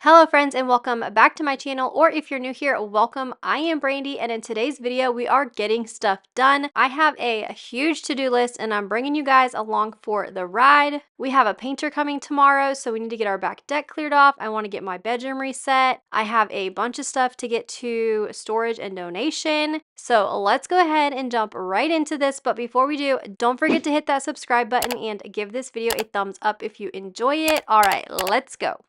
Hello friends and welcome back to my channel, or if you're new here, welcome. I am Brandy and in today's video we are getting stuff done. I have a huge to-do list and I'm bringing you guys along for the ride. We have a painter coming tomorrow, so we need to get our back deck cleared off. I want to get my bedroom reset. I have a bunch of stuff to get to storage and donation. So let's go ahead and jump right into this. But before we do, don't forget to hit that subscribe button and give this video a thumbs up if you enjoy it. All right, let's go.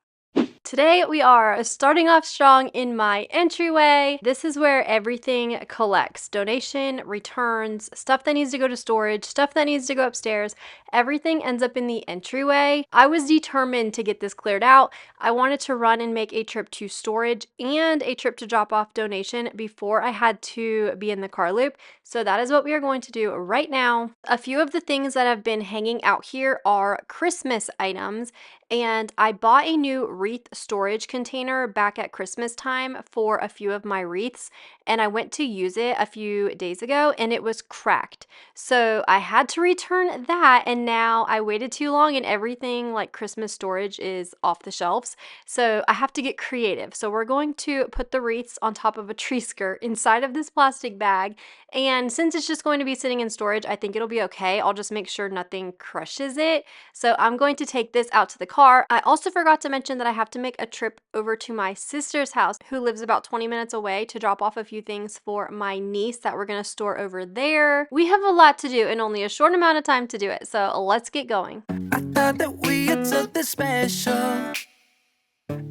Today we are starting off strong in my entryway. This is where everything collects. Donation, returns, stuff that needs to go to storage, stuff that needs to go upstairs. Everything ends up in the entryway. I was determined to get this cleared out. I wanted to run and make a trip to storage and a trip to drop off donation before I had to be in the car loop. So that is what we are going to do right now. A few of the things that have been hanging out here are Christmas items. And I bought a new wreath storage container back at Christmas time for a few of my wreaths, and I went to use it a few days ago and it was cracked. So I had to return that, and now I waited too long and everything like Christmas storage is off the shelves. So I have to get creative. So we're going to put the wreaths on top of a tree skirt inside of this plastic bag. And since it's just going to be sitting in storage, I think it'll be okay. I'll just make sure nothing crushes it. So I'm going to take this out to the car. I also forgot to mention that I have to make a trip over to my sister's house, who lives about 20 minutes away, to drop off a few things for my niece that we're going to store over there. We have a lot to do and only a short amount of time to do it. So let's get going. I thought that we had something special. I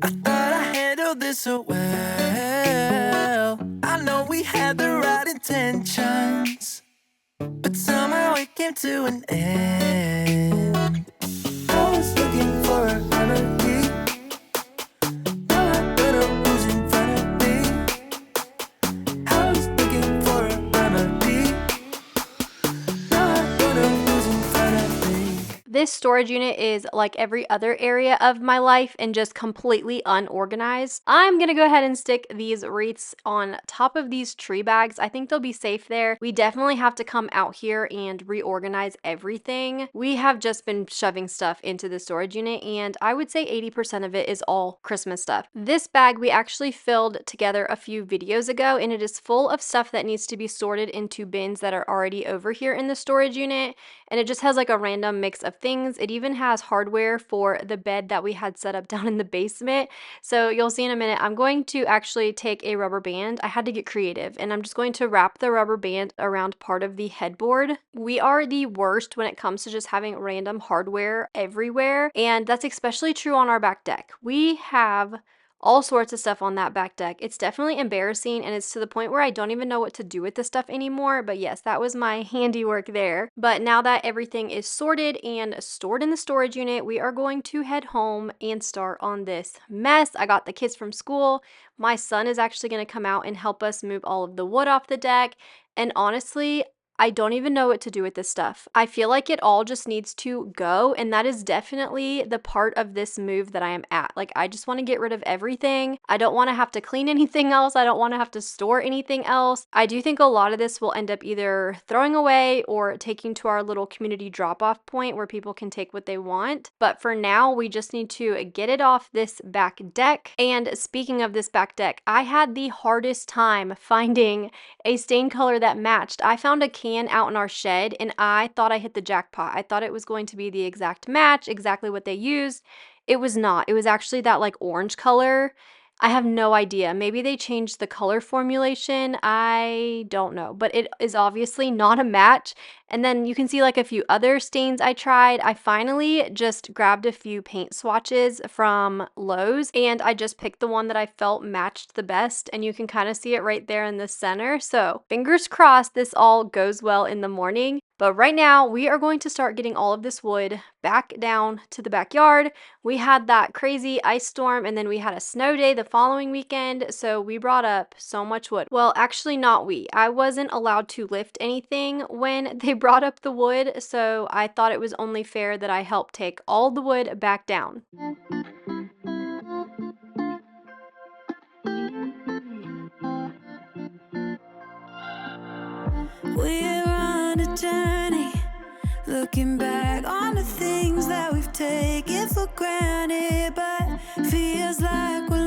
thought I handled this so well. I know we had the right intentions, but somehow it came to an end. I was looking for a remedy. Now I don't know who's in front of me. I was looking for a remedy. Now I don't know who's in front of me. This storage unit is like every other area of my life and just completely unorganized. I'm gonna go ahead and stick these wreaths on top of these tree bags. I think they'll be safe there. We definitely have to come out here and reorganize everything. We have just been shoving stuff into the storage unit, and I would say 80% of it is all Christmas stuff. This bag we actually filled together a few videos ago, and it is full of stuff that needs to be sorted into bins that are already over here in the storage unit. And it just has like a random mix of things. It even has hardware for the bed that we had set up down in the basement. So you'll see in a minute, I'm going to actually take a rubber band. I had to get creative, and I'm just going to wrap the rubber band around part of the headboard. We are the worst when it comes to just having random hardware everywhere, and that's especially true on our back deck. We have all sorts of stuff on that back deck. It's definitely embarrassing, and it's to the point where I don't even know what to do with the stuff anymore. But yes, that was my handiwork there. But now that everything is sorted and stored in the storage unit, we are going to head home and start on this mess. I got the kids from school. My son is actually going to come out and help us move all of the wood off the deck. And honestly, I don't even know what to do with this stuff. I feel like it all just needs to go, and that is definitely the part of this move that I am at. Like, I just want to get rid of everything. I don't want to have to clean anything else. I don't want to have to store anything else. I do think a lot of this will end up either throwing away or taking to our little community drop-off point where people can take what they want. But for now, we just need to get it off this back deck. And speaking of this back deck, I had the hardest time finding a stain color that matched. I found a can out in our shed and I thought I hit the jackpot. I thought it was going to be the exact match, exactly what they used. It was not. It was actually that like orange color. I have no idea. Maybe they changed the color formulation. I don't know, but it is obviously not a match. And then you can see like a few other stains I tried. I finally just grabbed a few paint swatches from Lowe's, and I just picked the one that I felt matched the best, and you can kind of see it right there in the center. So fingers crossed this all goes well in the morning. But right now, we are going to start getting all of this wood back down to the backyard. We had that crazy ice storm, and then we had a snow day the following weekend, so we brought up so much wood. Well, actually not we. I wasn't allowed to lift anything when they brought up the wood, so I thought it was only fair that I help take all the wood back down. We're on a journey, looking back on the things that we've taken for granted, but feels like we're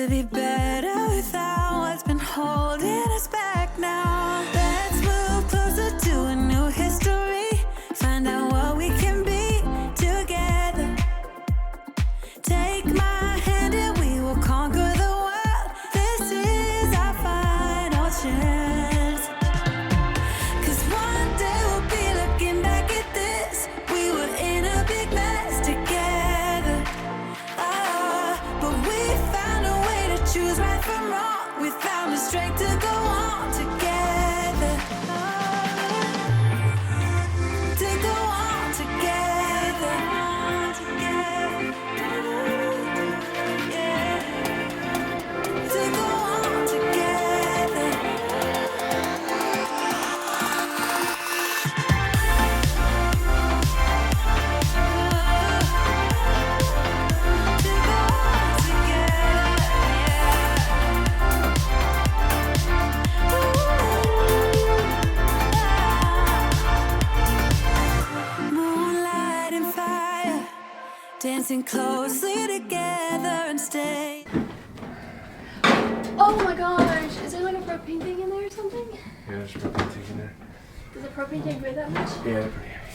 to be better without what's been holding us back now. Let's move closer to a new history. Find out what we can be together. Take my hand and we will conquer the world. This is our final chance. 'Cause one day we'll be looking back at this. We were in a big mess together. But we found a way to choose right from wrong. We found the strength to go on together. To go on together. Yeah. To go on together. To go on together. Moonlight and fire, dancing closely together and stay. Oh my gosh, is there like a propane tank in there or something? Yeah, there's propane tank in there. Does the propane tank weigh that much? Yeah, they're pretty heavy.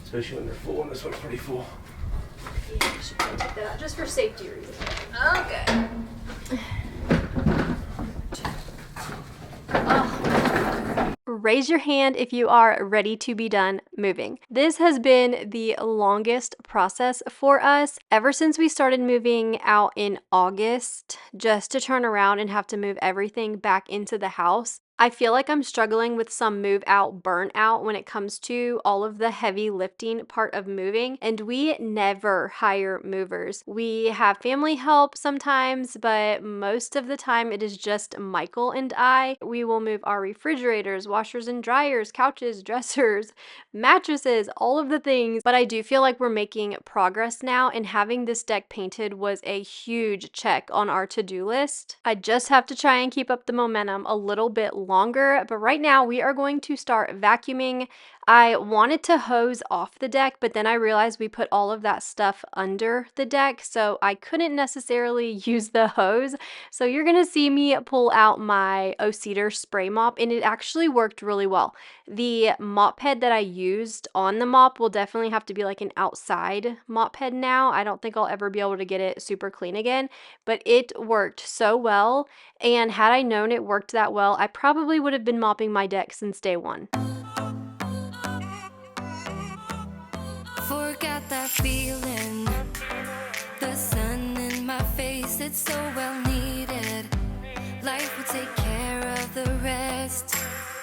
Especially when they're full, and this one's pretty full. Yeah, I should probably take that out just for safety reasons. Okay. Raise your hand if you are ready to be done moving. This has been the longest process for us ever since we started moving out in August, just to turn around and have to move everything back into the house. I feel like I'm struggling with some move out burnout when it comes to all of the heavy lifting part of moving, and we never hire movers. We have family help sometimes, but most of the time it is just Michael and I. We will move our refrigerators, washers and dryers, couches, dressers, mattresses, all of the things, but I do feel like we're making progress now, and having this deck painted was a huge check on our to-do list. I just have to try and keep up the momentum a little bit longer, but right now we are going to start vacuuming. I wanted to hose off the deck, but then I realized we put all of that stuff under the deck, so I couldn't necessarily use the hose. So you're gonna see me pull out my O-Cedar spray mop, and it actually worked really well. The mop head that I used on the mop will definitely have to be like an outside mop head now. I don't think I'll ever be able to get it super clean again, but it worked so well. And had I known it worked that well, I probably would have been mopping my deck since day one. Forgot that feeling, the sun in my face, it's so well needed. Life will take care of the rest.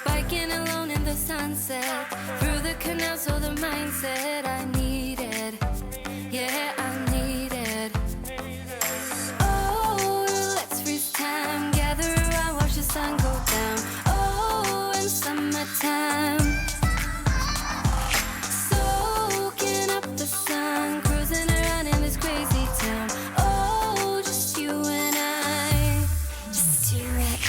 Biking alone in the sunset, through the canal, so the mindset I needed. Yeah, I needed. Oh, let's freeze time, gather around, watch the sun go down. Oh, in summertime, soaking up the sun, cruising around in this crazy town. Oh, just you and I, just you and I.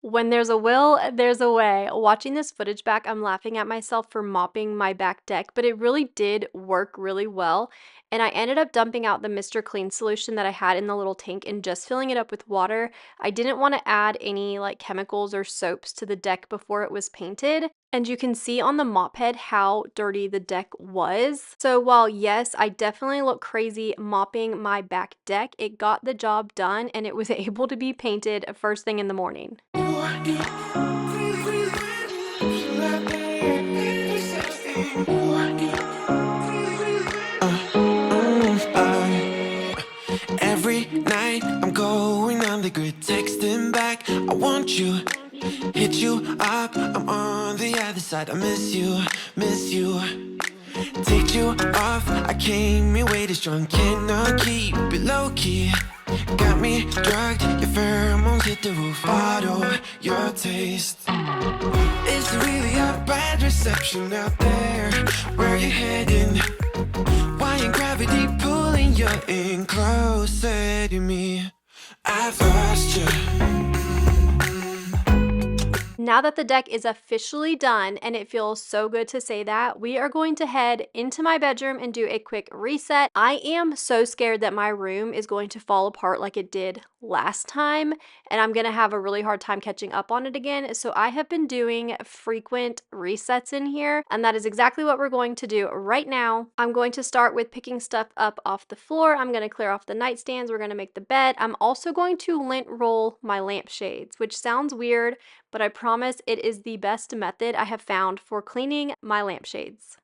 When there's a will, there's a way. Watching this footage back, I'm laughing at myself for mopping my back deck, but it really did work really well. And I ended up dumping out the Mr. Clean solution that I had in the little tank and just filling it up with water. I didn't want to add any like chemicals or soaps to the deck before it was painted. And you can see on the mop head how dirty the deck was. So while yes, I definitely look crazy mopping my back deck, it got the job done and it was able to be painted first thing in the morning. Every night I'm going on the grid, texting back, I want you, hit you up, I'm on the other side, I miss you, miss you. Take you off, I came in way too strong, cannot keep it low key. Got me drugged, your pheromones hit the roof, auto, your taste. It's really a bad dress perception out there. Where you heading? Why ain't gravity pulling you in closer to me? I've lost you. Now that the deck is officially done, and it feels so good to say that, we are going to head into my bedroom and do a quick reset. I am so scared that my room is going to fall apart like it did last time, and I'm gonna have a really hard time catching up on it again. So I have been doing frequent resets in here, and that is exactly what we're going to do right now. I'm going to start with picking stuff up off the floor. I'm gonna clear off the nightstands. We're gonna make the bed. I'm also going to lint roll my lampshades, which sounds weird, but I promise it is the best method I have found for cleaning my lampshades.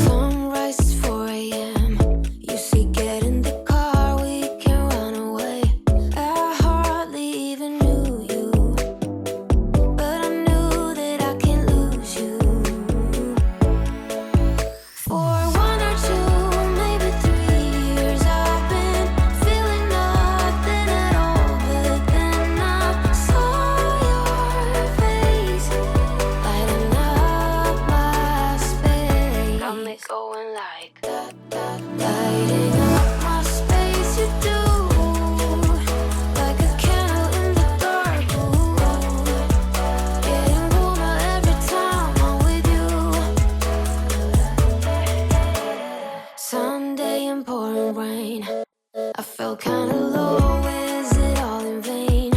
Sunrise is 4 a.m. You see, get in the car, we can run away. I hardly even knew you, but I knew that I can't lose you. For 1 or 2, maybe 3 years, I've been feeling nothing at all. But then I saw your face lighting up my space. Got me going like lighting up my space. You do like a candle in the dark. Ooh, getting warmer every time I'm with you. Sunday and pouring rain. I felt kinda low. Is it all in vain?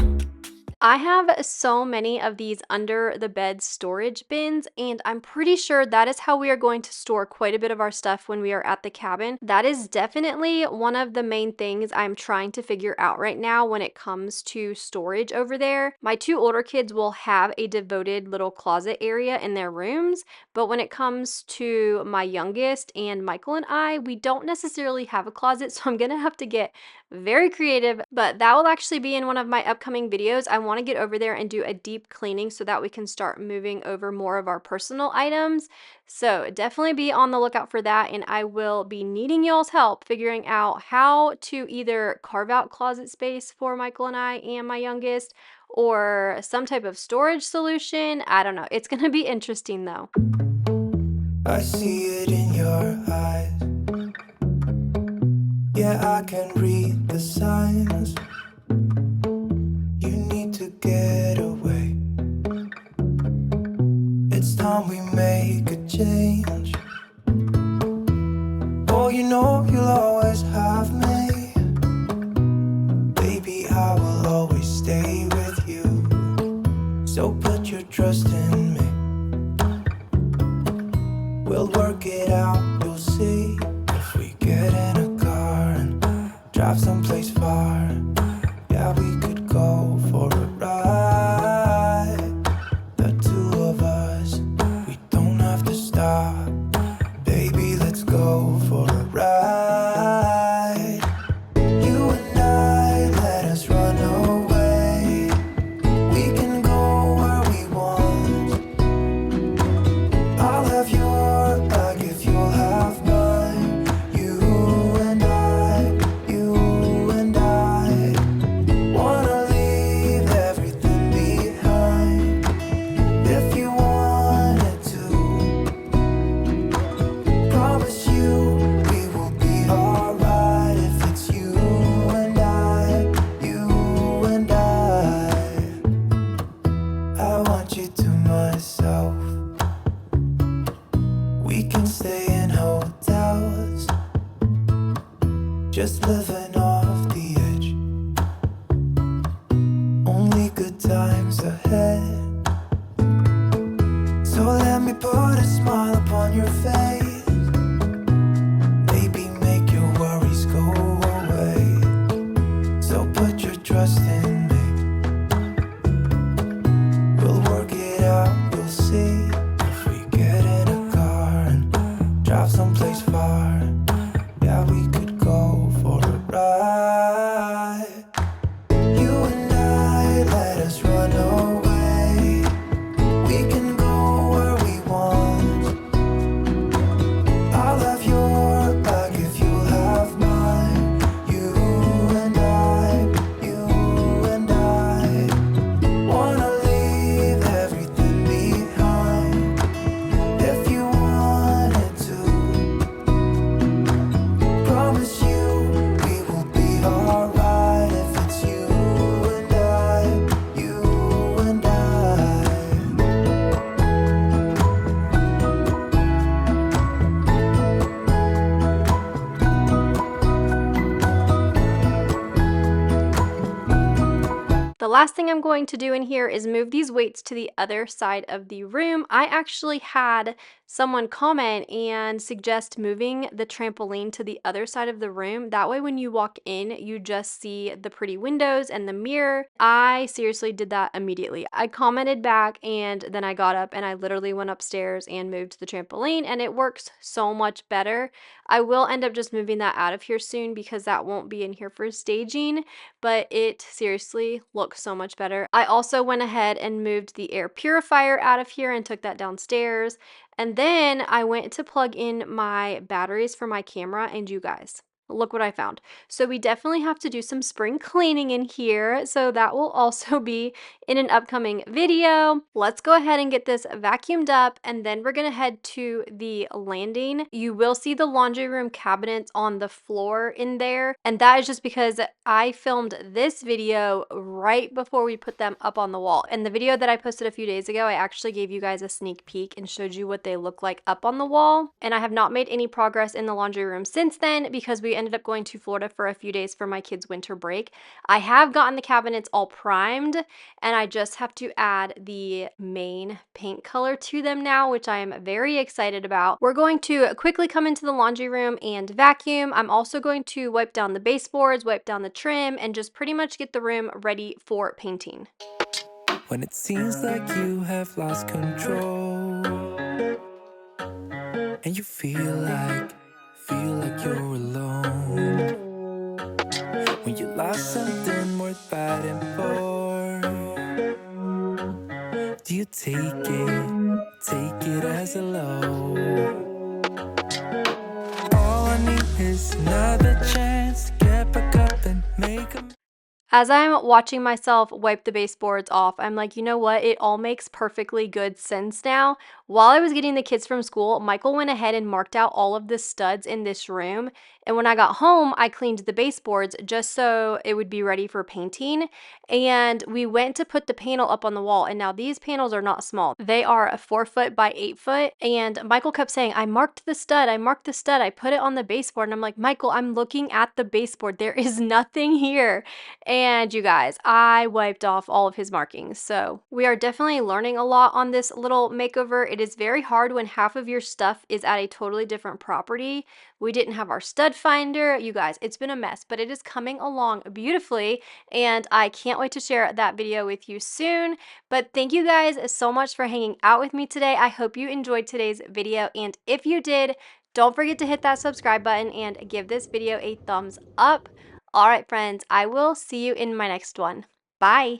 I have so many of these under the bed storage bins, and I'm pretty sure that is how we are going to store quite a bit of our stuff when we are at the cabin. That is definitely one of the main things I'm trying to figure out right now when it comes to storage over there. My 2 older kids will have a devoted little closet area in their rooms, but when it comes to my youngest and Michael and I, we don't necessarily have a closet, so I'm gonna have to get very creative, but that will actually be in one of my upcoming videos. I want to get over there and do a deep cleaning so that we can start moving over more of our personal items. So definitely be on the lookout for that, and I will be needing y'all's help figuring out how to either carve out closet space for Michael and I and my youngest, or some type of storage solution. I don't know. It's gonna be interesting though. I see it in your eyes. Yeah, I can read the signs. You need to get away. It's time we make a change. Oh, you know you'll always have me. Baby, I will always stay with you. So put your trust in me. We'll work it out, you'll see. If we get in a car and drive someplace far, yeah, we could go for a ride. The 2 of us, we don't have to stop. Baby, let's go for a ride. You and I, let us run away. We can go where we want. I'll have your back if you'll have mine. You and I, one last thing I'm going to do in here is move these weights to the other side of the room. I actually had someone comment and suggest moving the trampoline to the other side of the room. That way when you walk in, you just see the pretty windows and the mirror. I seriously did that immediately. I commented back and then I got up and I literally went upstairs and moved the trampoline, and it works so much better. I will end up just moving that out of here soon because that won't be in here for staging, but it seriously looks so much better. I also went ahead and moved the air purifier out of here and took that downstairs. And then I went to plug in my batteries for my camera, and you guys, look what I found. So we definitely have to do some spring cleaning in here. So that will also be in an upcoming video. Let's go ahead and get this vacuumed up, and then we're gonna head to the landing. You will see the laundry room cabinets on the floor in there, and that is just because I filmed this video right before we put them up on the wall. In the video that I posted a few days ago, I actually gave you guys a sneak peek and showed you what they look like up on the wall, and I have not made any progress in the laundry room since then because we ended up going to Florida for a few days for my kids' winter break. I have gotten the cabinets all primed, and I just have to add the main paint color to them now, which I am very excited about. We're going to quickly come into the laundry room and vacuum. I'm also going to wipe down the baseboards, wipe down the trim, and just pretty much get the room ready for painting. When it seems like you have lost control and you feel like you're alone, when you lost something worth fighting for, do you take it as a low? All I need is another chance to get back up and make a. As I'm watching myself wipe the baseboards off, I'm like, you know what? It all makes perfectly good sense now. While I was getting the kids from school, Michael went ahead and marked out all of the studs in this room. And when I got home, I cleaned the baseboards just so it would be ready for painting. And we went to put the panel up on the wall. And now these panels are not small. They are a 4 foot by 8 foot. And Michael kept saying, I marked the stud. I marked the stud. I put it on the baseboard. And I'm like, Michael, I'm looking at the baseboard. There is nothing here. And you guys, I wiped off all of his markings. So we are definitely learning a lot on this little makeover. It is very hard when half of your stuff is at a totally different property. We didn't have our stud finder. You guys, it's been a mess, but it is coming along beautifully. And I can't wait to share that video with you soon. But thank you guys so much for hanging out with me today. I hope you enjoyed today's video. And if you did, don't forget to hit that subscribe button and give this video a thumbs up. All right, friends, I will see you in my next one. Bye.